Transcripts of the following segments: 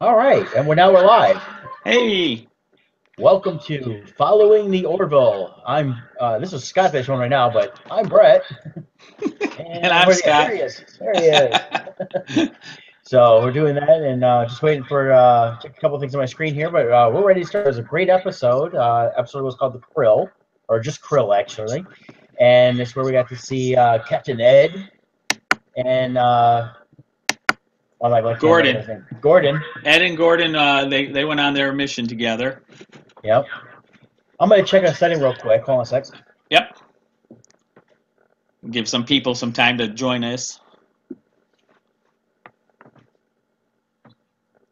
All right, and we're live. Hey, Welcome to Following the Orville. I'm this is Scott Fish on right now, but I'm Brett, and and I'm there Scott. he is. There he is. So we're doing that, and just waiting for check a couple things on my screen here, but we're ready to start. It was a great episode. Episode was called the Krill, or just Krill actually, and it's where we got to see Captain Ed and oh, I can't think of Gordon, his name. Gordon. Ed and Gordon, they went on their mission together. Yep. I'm gonna check a setting real quick. Hold on a sec. Yep. Give some people some time to join us.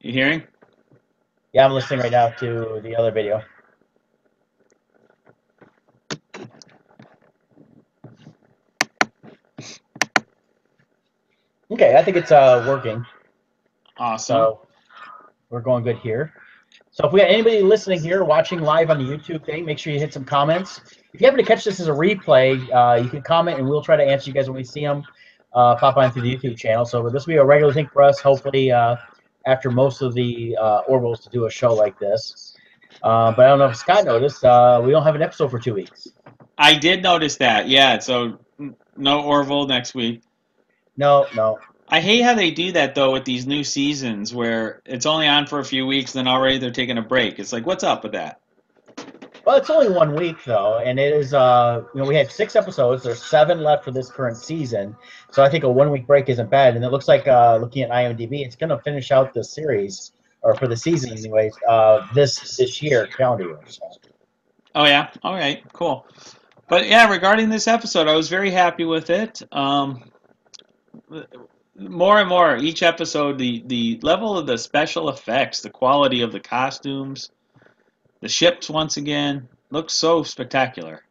You hearing? Yeah, I'm listening right now to the other video. Okay, I think it's working. Awesome. So we're going good here. So if we got anybody listening here, watching live on the YouTube thing, make sure you hit some comments. If you happen to catch this as a replay, you can comment and we'll try to answer you guys when we see them pop on through the YouTube channel. So this will be a regular thing for us. Hopefully, after most of the Orville's to do a show like this. But I don't know if Scott noticed, we don't have an episode for 2 weeks. I did notice that. Yeah. So no Orville next week. No, no. I hate how they do that though with these new seasons, where it's only on for a few weeks, then already they're taking a break. It's like, what's up with that? Well, it's only 1 week though, and it is we had 6 episodes. There's 7 left for this current season, so I think a 1 week break isn't bad. And it looks like looking at IMDb, it's going to finish out the series or for the season anyways. This year, calendar year. So. Oh yeah. All right. Cool. But yeah, regarding this episode, I was very happy with it. More and more each episode, the level of the special effects, the quality of the costumes, the ships once again looks so spectacular.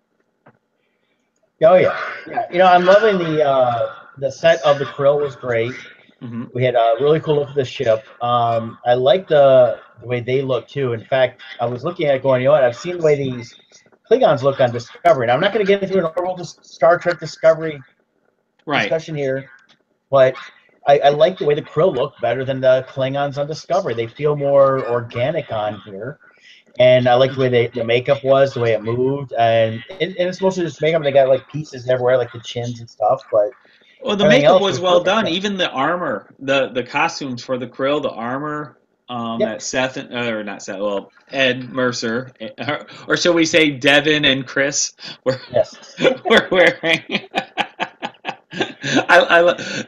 Oh yeah, yeah. I'm loving the set of the Krill was great. Hmm. We had a really cool look at the ship. I like the way they look too. In fact, I was looking at it going, what? I've seen the way these Klingons look on Discovery. Now, I'm not going to get into an overall Star Trek Discovery Right. discussion here, but I like the way the Krill look better than the Klingons on Discovery. They feel more organic on here. And I like the way the makeup was, the way it moved, and it's mostly just makeup. They got like pieces everywhere, like the chins and stuff, but Well, the everything makeup else was was well perfect. done. Yeah. Even the armor, the costumes for the Krill, the armor Yep. that Seth or not Seth, well Ed Mercer, or shall we say Devin and Chris were Yes. were wearing.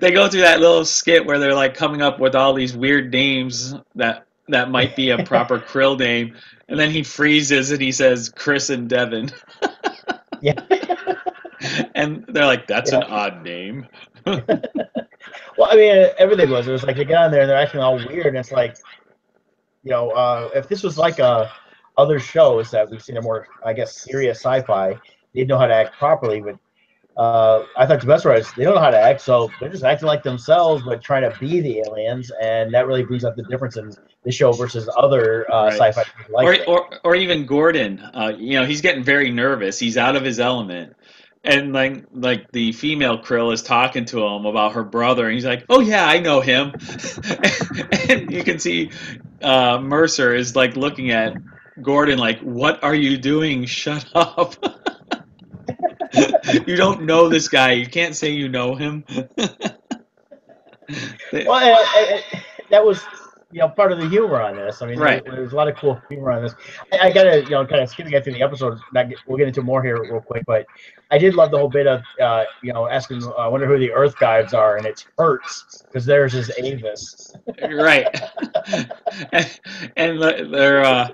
They go through that little skit where they're like coming up with all these weird names that might be a proper Krill name, and then he freezes and he says Chris and Devin, Yeah. and they're like, "That's an Yeah. odd name." Well, I mean, everything was. It was like they get on there and they're acting all weird, and it's like, if this was like other shows that we've seen are more, I guess, serious sci-fi, they'd know how to act properly. But I thought the best part is they don't know how to act, so they're just acting like themselves, but trying to be the aliens, and that really brings up the difference in this show versus other Right. sci-fi shows like this. Or even Gordon, he's getting very nervous. He's out of his element. And like the female Krill is talking to him about her brother, and he's like, "Oh yeah, I know him." And you can see Mercer is like looking at Gordon like, "What are you doing? Shut up! You don't know this guy. You can't say you know him." Well, that was part of the humor on this. I mean, Right. there was a lot of cool humor on this. I gotta kind of skipping through the episode. We'll get into more here real quick, but I did love the whole bit of asking, I wonder who the Earth guides are, and it's Hertz because theirs is Avis. Right. And they're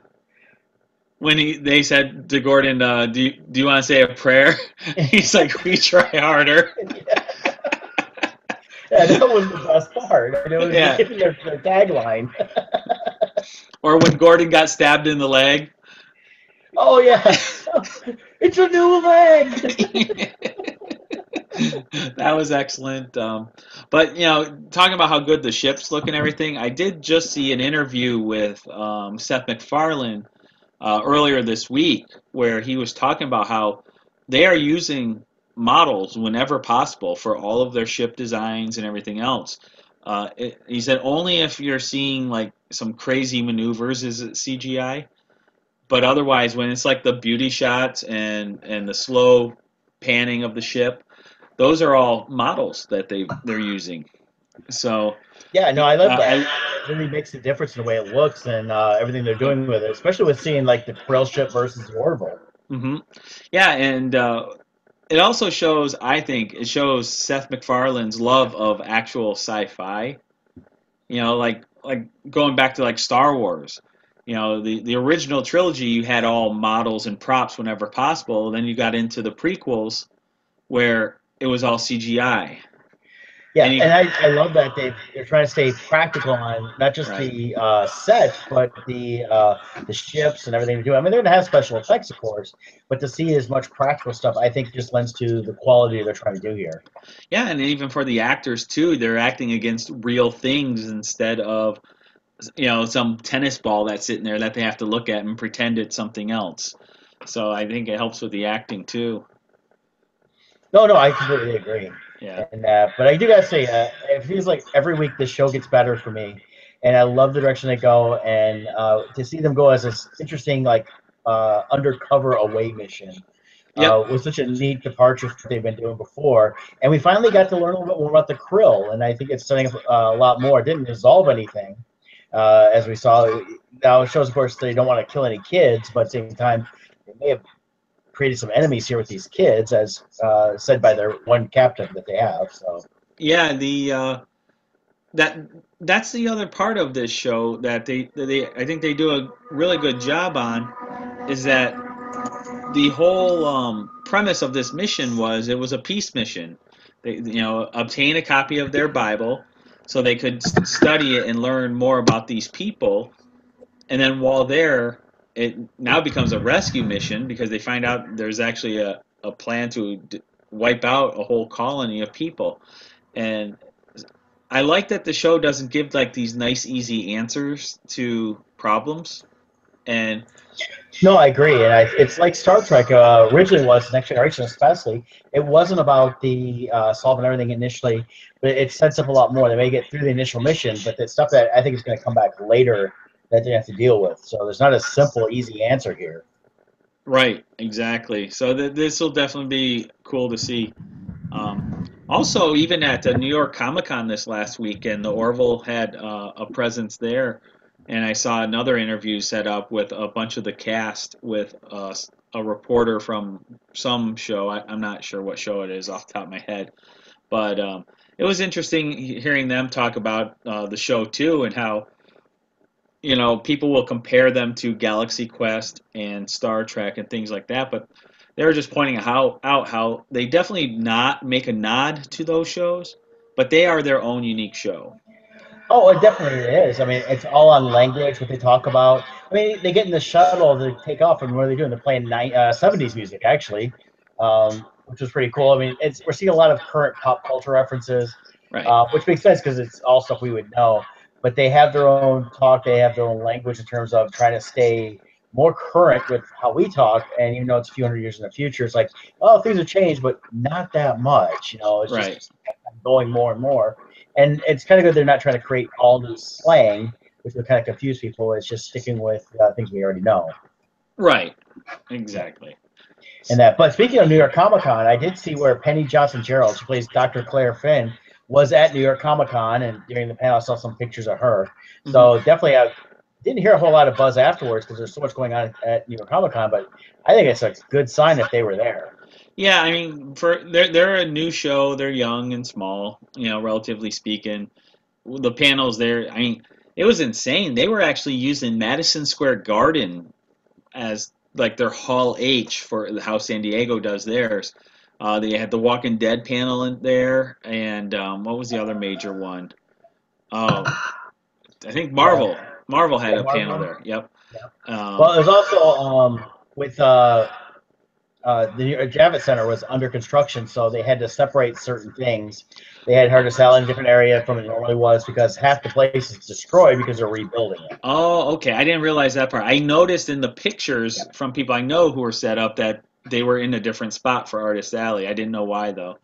when they said to Gordon, do you want to say a prayer? He's like, we try harder. Yeah, that was the best part. And it was Yeah. even their tagline. Or when Gordon got stabbed in the leg. Oh yeah, it's a new leg. That was excellent. But talking about how good the ships look and everything, I did just see an interview with Seth MacFarlane earlier this week where he was talking about how they are using models whenever possible for all of their ship designs and everything else. He said only if you're seeing like some crazy maneuvers is it CGI, but otherwise when it's like the beauty shots and the slow panning of the ship, those are all models that they're using. So Yeah, no, I love that. I It really makes a difference in the way it looks and everything they're yep. doing with it, especially with seeing like the Krill ship versus the Orville. hmm Yeah, and it also shows, I think, it shows Seth MacFarlane's love of actual sci-fi. You know, like going back to like Star Wars. You know, the original trilogy, you had all models and props whenever possible. Then you got into the prequels where it was all CGI. Yeah, And you, and I love that they're trying to stay practical on not just right. the sets, but the ships and everything they do. I mean, they're gonna have special effects, of course, but to see as much practical stuff, I think just lends to the quality they're trying to do here. Yeah, and even for the actors too, they're acting against real things instead of some tennis ball that's sitting there that they have to look at and pretend it's something else. So I think it helps with the acting too. No, no, I completely agree. Yeah. And but I do gotta say, it feels like every week this show gets better for me, and I love the direction they go, and to see them go as this interesting like undercover away mission Yep. was such a neat departure from what they've been doing before. And we finally got to learn a little bit more about the Krill, and I think it's setting up a lot more. It didn't resolve anything, as we saw. Now it shows, of course, they don't want to kill any kids, but at the same time, they may have created some enemies here with these kids, as said by their one captain that they have. So Yeah. The that that's the other part of this show that they I think they do a really good job on is that the whole premise of this mission was it was a peace mission. They obtain a copy of their Bible so they could study it and learn more about these people. And then while there, it now becomes a rescue mission because they find out there's actually a plan to wipe out a whole colony of people. And I like that the show doesn't give like these nice, easy answers to problems. And no, I agree, and it's like Star Trek originally was, Next Generation especially. It wasn't about the solving everything initially, but it sets up a lot more. They may get through the initial mission, but the stuff that I think is going to come back later that they have to deal with. So there's not a simple, easy answer here. right, exactly. So this will definitely be cool to see. Um, Also, even at New York Comic Con this last weekend, the Orville had a presence there, and I saw another interview set up with a bunch of the cast with a reporter from some show. I'm not sure what show it is off the top of my head, but it was interesting hearing them talk about the show too and how people will compare them to Galaxy Quest and Star Trek and things like that, but they were just pointing out how they definitely not make a nod to those shows, but they are their own unique show. Oh, it definitely is. I mean, it's all on language, what they talk about. I mean, they get in the shuttle to take off, and what are they doing? They're playing 70s music, actually, which was pretty cool. I mean, we're seeing a lot of current pop culture references, Right. which makes sense because it's all stuff we would know. But they have their own talk, they have their own language in terms of trying to stay more current with how we talk. And even though it's a few hundred years in the future, it's like, oh, things have changed, but not that much. It's Right. just going more and more. And it's kind of good they're not trying to create all new slang, which would kind of confuse people. It's just sticking with things we already know. Right. Yeah. Exactly. And that. But speaking of New York Comic Con, I did see where Penny Johnson Gerald, she plays Dr. Claire Finn, was at New York Comic Con, and during the panel, I saw some pictures of her. hmm So definitely, I didn't hear a whole lot of buzz afterwards because there's so much going on at New York Comic Con. But I think it's a good sign that they were there. Yeah, I mean, for they're a new show. They're young and small, relatively speaking. The panels there, I mean, it was insane. They were actually using Madison Square Garden as like their Hall H for how San Diego does theirs. They had the Walking Dead panel in there, and what was the other major one? Oh, I think Yeah, Marvel. Marvel had yeah, a panel Marvel. there. Yep. Yeah. Well, Um, there's also with the Javits Center was under construction, so they had to separate certain things. They had her to sell in a different area from it normally was because half the place is destroyed because they're rebuilding it. oh, okay. I didn't realize that part. I noticed in the pictures Yeah. from people I know who were set up that they were in a different spot for Artist Alley. I didn't know why though.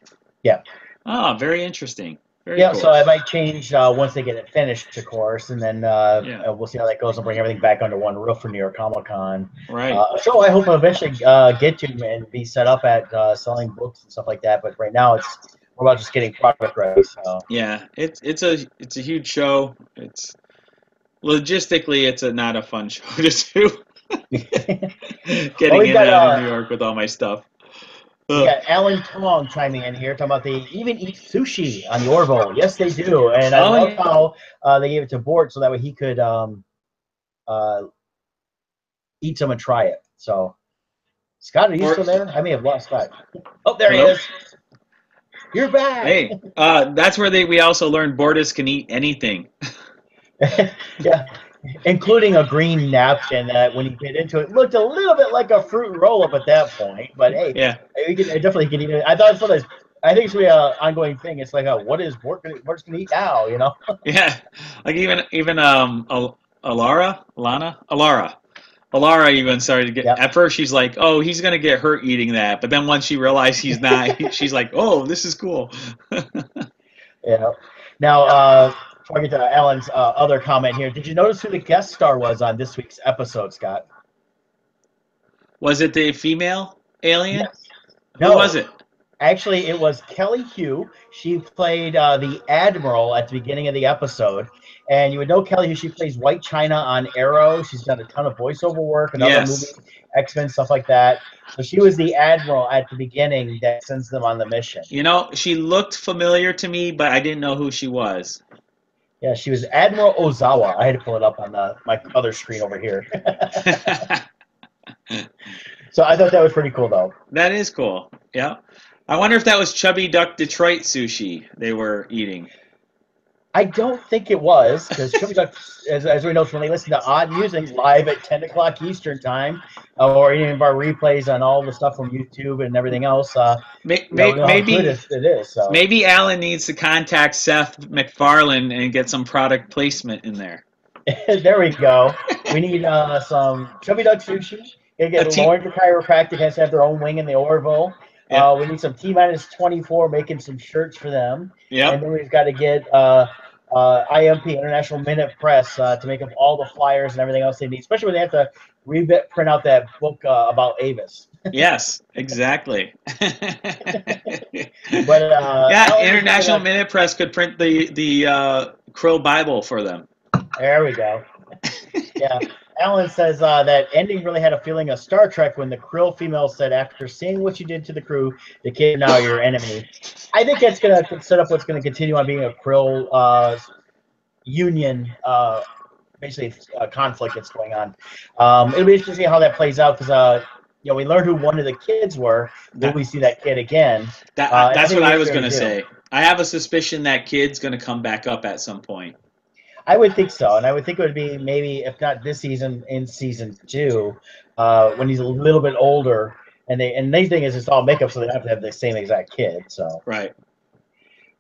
Yeah. Ah, very interesting. Very Yeah, cool. so it might change once they get it finished, of course, and then Yeah. we'll see how that goes and bring everything back under one roof for New York Comic Con. Right. A show I hope will eventually get to and be set up at selling books and stuff like that. But right now, it's more about just getting product ready. So Yeah. It's a huge show. It's logistically it's not a fun show to do. well, Getting in and out of New York with all my stuff. we Ugh. got Alan Tong chiming in here talking about they even eat sushi on the Orville. Yes, they do, and I Oh love yeah. how they gave it to Bort so that way he could uh, eat some and try it. So, Scott, are you Or still there? I may have lost Scott. Oh, there he hello. is. You're back. Hey, that's where we also learned Bortus can eat anything. Yeah, including a green napkin that when he bit into it looked a little bit like a fruit roll up at that point. But hey, Yeah. I definitely can eat it. I thought it's one of those. I think it's gonna be an ongoing thing. It's like, what is Bort's gonna eat now? You know? Yeah. Like even Alara even started to get. Yeah. At first, she's like, "Oh, he's gonna get hurt eating that," but then once she realized he's not, she's like, "Oh, this is cool." Yeah. Now, before I get to Alan's other comment here, did you notice who the guest star was on this week's episode, Scott? Was it the female alien? Yes. Who No. was it? Actually, it was Kelly Hugh. She played the Admiral at the beginning of the episode. And you would know Kelly Hugh. She plays White China on Arrow. She's done a ton of voiceover work and other Yes. movies, X-Men, stuff like that. So she was the Admiral at the beginning that sends them on the mission. You know, she looked familiar to me, but I didn't know who she was. Yeah, she was Admiral Ozawa. I had to pull it up on my other screen over here. So I thought that was pretty cool, though. That is cool. Yeah. I wonder if that was Chubby Duck Detroit sushi they were eating. I don't think it was, because Chubby Duck, as we know, when they listen to Odd Musings live at 10 o'clock Eastern time, or any of our replays on all the stuff from YouTube and everything else, we know how good Maybe it is. So maybe Alan needs to contact Seth MacFarlane and get some product placement in there. there we go. We need some Chubby Duck sushi. We A get T. Lauren for Chiropractic has to have their own wing in the Orville. Yeah. We need some T-24 making some shirts for them. And Yep. then we've got to get IMP, International Minute Press, to make up all the flyers and everything else they need, especially when they have to print out that book about Avis. Yes. Exactly. But Yeah. Alan, International Minute Press could print the Krill Bible for them. there we go. Yeah. Alan says that ending really had a feeling of Star Trek when the Krill female said, after seeing what you did to the crew, the kid now your enemy. I think that's going to set up what's going to continue on being a Krill union, basically conflict that's going on. It'll be interesting to see how that plays out because, we learned who one of the kids were. Will we see that kid again? That's what I was going to say. I have a suspicion that kid's going to come back up at some point. I would think so, and I would think it would be maybe, if not this season, in season 2, when he's a little bit older. And the thing is, it's all makeup, so they don't have to have the same exact kid. So right.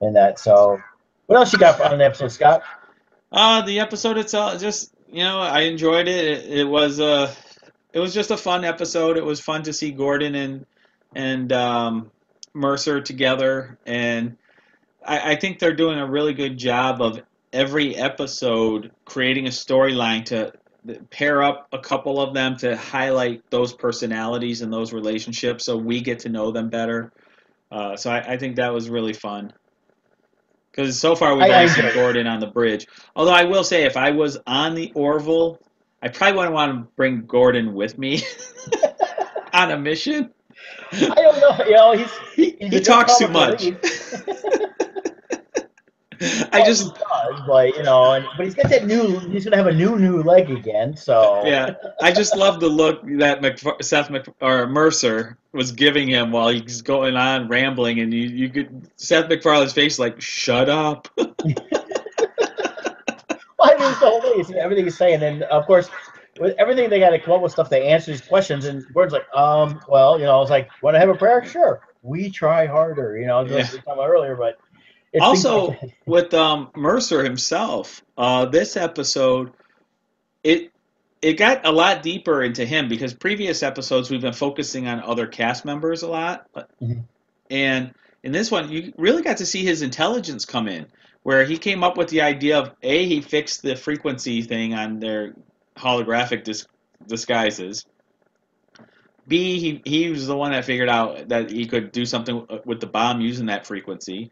And that. So, what else you got on the episode, Scott? The episode itself, just I enjoyed it. It was just a fun episode. It was fun to see Gordon and Mercer together, and I think they're doing a really good job of every episode creating a storyline to pair up a couple of them to highlight those personalities and those relationships so we get to know them better. So I think that was really fun. Because so far we've only seen Gordon on the bridge. Although I will say, if I was on the Orville, I probably wouldn't want to bring Gordon with me on a mission. I don't know. He talks too much. I just does, but he's got that he's gonna have a new leg again. So yeah, I just love the look that Mercer was giving him while he's going on rambling, and you could Seth MacFarlane's face like, shut up. Well, I mean, it's the whole thing. It's everything he's saying, and of course, with everything they got to come up with stuff to answer these questions. And Gordon's like, well, I was like, want to have a prayer? Sure. We try harder, as we were talking about earlier, but. Also, with Mercer himself, this episode, it got a lot deeper into him because previous episodes we've been focusing on other cast members a lot, and in this one, you really got to see his intelligence come in, where he came up with the idea of A, he fixed the frequency thing on their holographic disguises. B, he was the one that figured out that he could do something with the bomb using that frequency.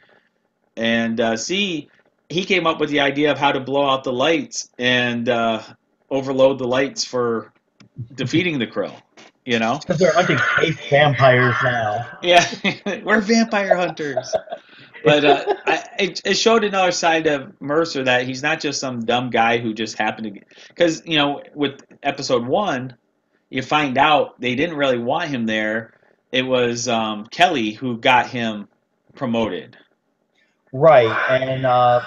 And C, he came up with the idea of how to blow out the lights and overload the lights for defeating the Krill. You know? Because they're hunting space vampires now. Yeah, we're vampire hunters. But it showed another side of Mercer, that he's not just some dumb guy who just happened to. Because, you know, with episode 1, you find out they didn't really want him there. It was Kelly who got him promoted. Right, and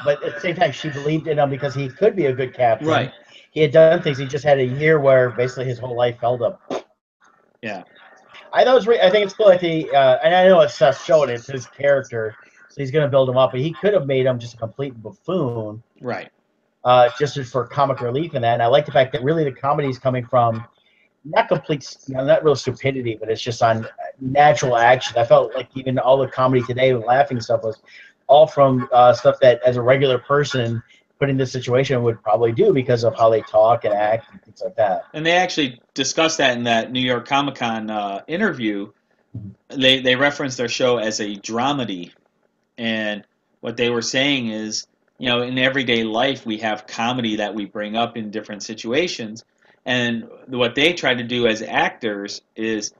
but at the same time, she believed in him because he could be a good captain. Right. He had done things. He just had a year where basically his whole life fell to. Yeah. I think it's cool that and I know it's Seth's show and it's his character, so he's going to build him up. But he could have made him just a complete buffoon, Right. Just for comic relief in that. And I like the fact that really the comedy is coming from not complete, not real stupidity, but it's just on natural action. I felt like even all the comedy today with laughing stuff was all from stuff that as a regular person put in this situation would probably do because of how they talk and act and things like that. And they actually discussed that in that New York Comic-Con interview. They referenced their show as a dramedy. And what they were saying is, you know, in everyday life we have comedy that we bring up in different situations. And what they try to do as actors is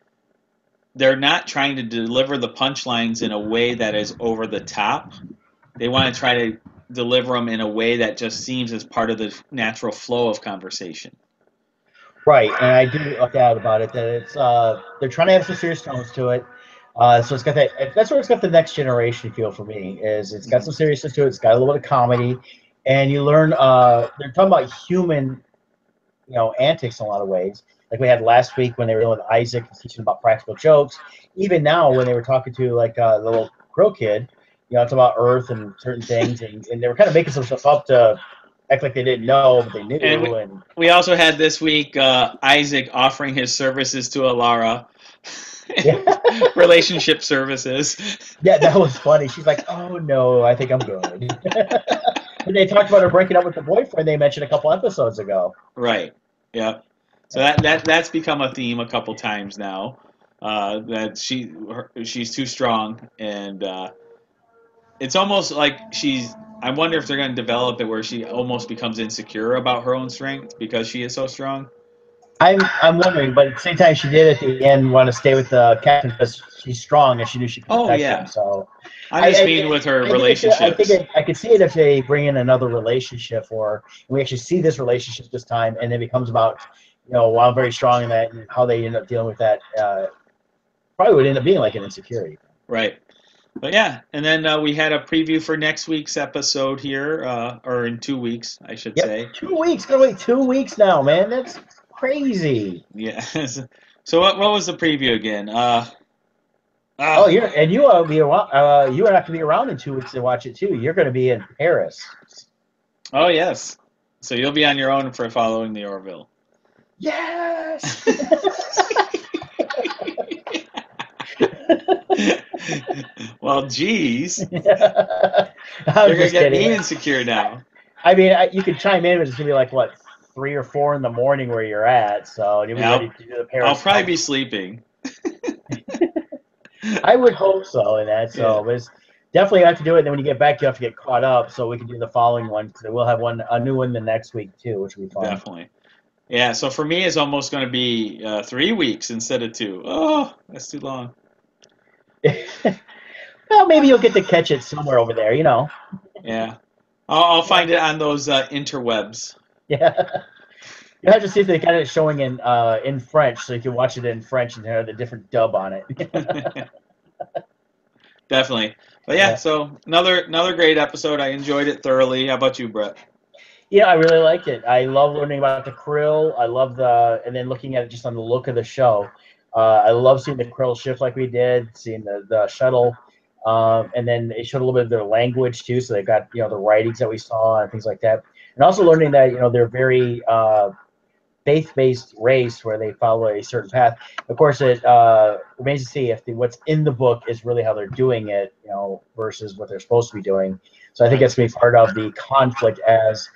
they're not trying to deliver the punchlines in a way that is over the top. They want to try to deliver them in a way that just seems as part of the natural flow of conversation. Right, and I do like that about it, that it's they're trying to have some serious tones to it. So it's got that's where it's got the next generation feel for me, is it's got some seriousness to it, it's got a little bit of comedy, and you learn they're talking about human, antics in a lot of ways. Like we had last week when they were dealing with Isaac teaching about practical jokes. Even now when they were talking to like the little Krill kid, it's about Earth and certain things, and they were kind of making some stuff up to act like they didn't know, but they knew. And we also had this week Isaac offering his services to Alara. Relationship services. Yeah, that was funny. She's like, "Oh no, I think I'm good." When they talked about her breaking up with the boyfriend, they mentioned a couple episodes ago. Right. Yeah. So that's become a theme a couple times now. That she's too strong, and it's almost like I wonder if they're going to develop it where she almost becomes insecure about her own strength because she is so strong. I'm wondering, but at the same time, she did at the end want to stay with the captain because she's strong and she knew she could protect him. So I just mean with her relationships. I could see it if they bring in another relationship, or we actually see this relationship this time, and it becomes about while very strong in that, and how they end up dealing with that. Probably would end up being like an insecurity. Right. But yeah, and then we had a preview for next week's episode here, or in 2 weeks, I should say. 2 weeks. Gonna wait 2 weeks now, man. That's crazy. Yeah. So what was the preview again? You are not going to be around in 2 weeks to watch it too. You're going to be in Paris. Oh yes. So you'll be on your own for following the Orville. Yes. Well, geez. You're gonna get me insecure now. I mean, you could chime in, but it's gonna be like what, 3 or 4 in the morning where you're at. So you'll be ready to do the Paris. I'll probably be sleeping. I would hope so, in that. So, but it's definitely have to do it. And then when you get back, you have to get caught up, so we can do the following one. So we'll have a new one the next week too, which will be fun. Definitely. Yeah. So for me, it's almost going to be 3 weeks instead of 2. Oh, that's too long. Well, maybe you'll get to catch it somewhere over there, Yeah. I'll find it on those interwebs. Yeah. You have to see if they got it showing in French, so you can watch it in French and have the different dub on it. Definitely. But yeah, so another great episode. I enjoyed it thoroughly. How about you, Brett? Yeah, I really liked it. I love learning about the Krill. I love and then looking at it just on the look of the show. I love seeing the Krill shift like we did, seeing the shuttle. And then it showed a little bit of their language too, so they got the writings that we saw and things like that. And also learning that they're very faith-based race where they follow a certain path. Of course, it remains to see if what's in the book is really how they're doing it, versus what they're supposed to be doing. So I think that's going to be part of the conflict as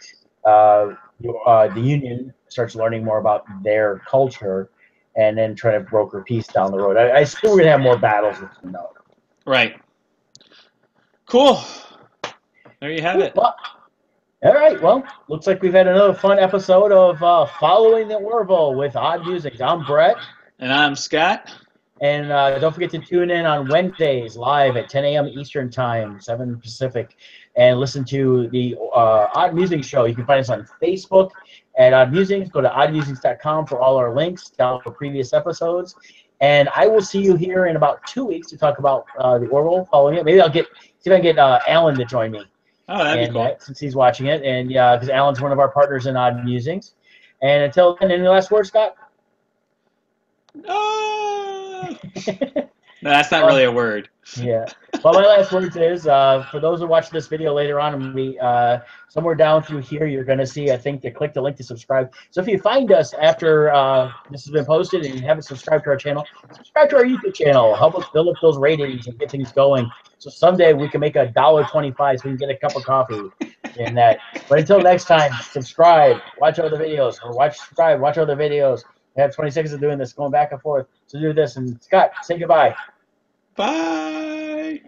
the Union starts learning more about their culture and then try to broker peace down the road. I assume we're going to have more battles with them, though. Right. Cool. There you have it. Well, all right. Well, looks like we've had another fun episode of Following the Orville with Odd Musings. I'm Brett. And I'm Scott. And don't forget to tune in on Wednesdays live at 10 a.m. Eastern Time, 7 Pacific, and listen to the Odd Musings show. You can find us on Facebook at Odd Musings. Go to oddmusings.com for all our links, down for previous episodes. And I will see you here in about 2 weeks to talk about the Orville, following it. Maybe I'll see if I can get Alan to join me. Oh, that'd be cool. Since he's watching it, and because Alan's one of our partners in Odd Musings. And until then, any last words, Scott? No, that's not really a word. Yeah. Well, my last words is for those who watch this video later on, we somewhere down through here, you're going to see, I think, to click the link to subscribe. So if you find us after this has been posted and you haven't subscribed to our channel, subscribe to our YouTube channel. Help us build up those ratings and get things going. So someday we can make $1.25 so we can get a cup of coffee in that. But until next time, subscribe, watch other videos, or subscribe, watch other videos. We have 20 seconds of doing this, going back and forth. So do this. And Scott, say goodbye. Bye.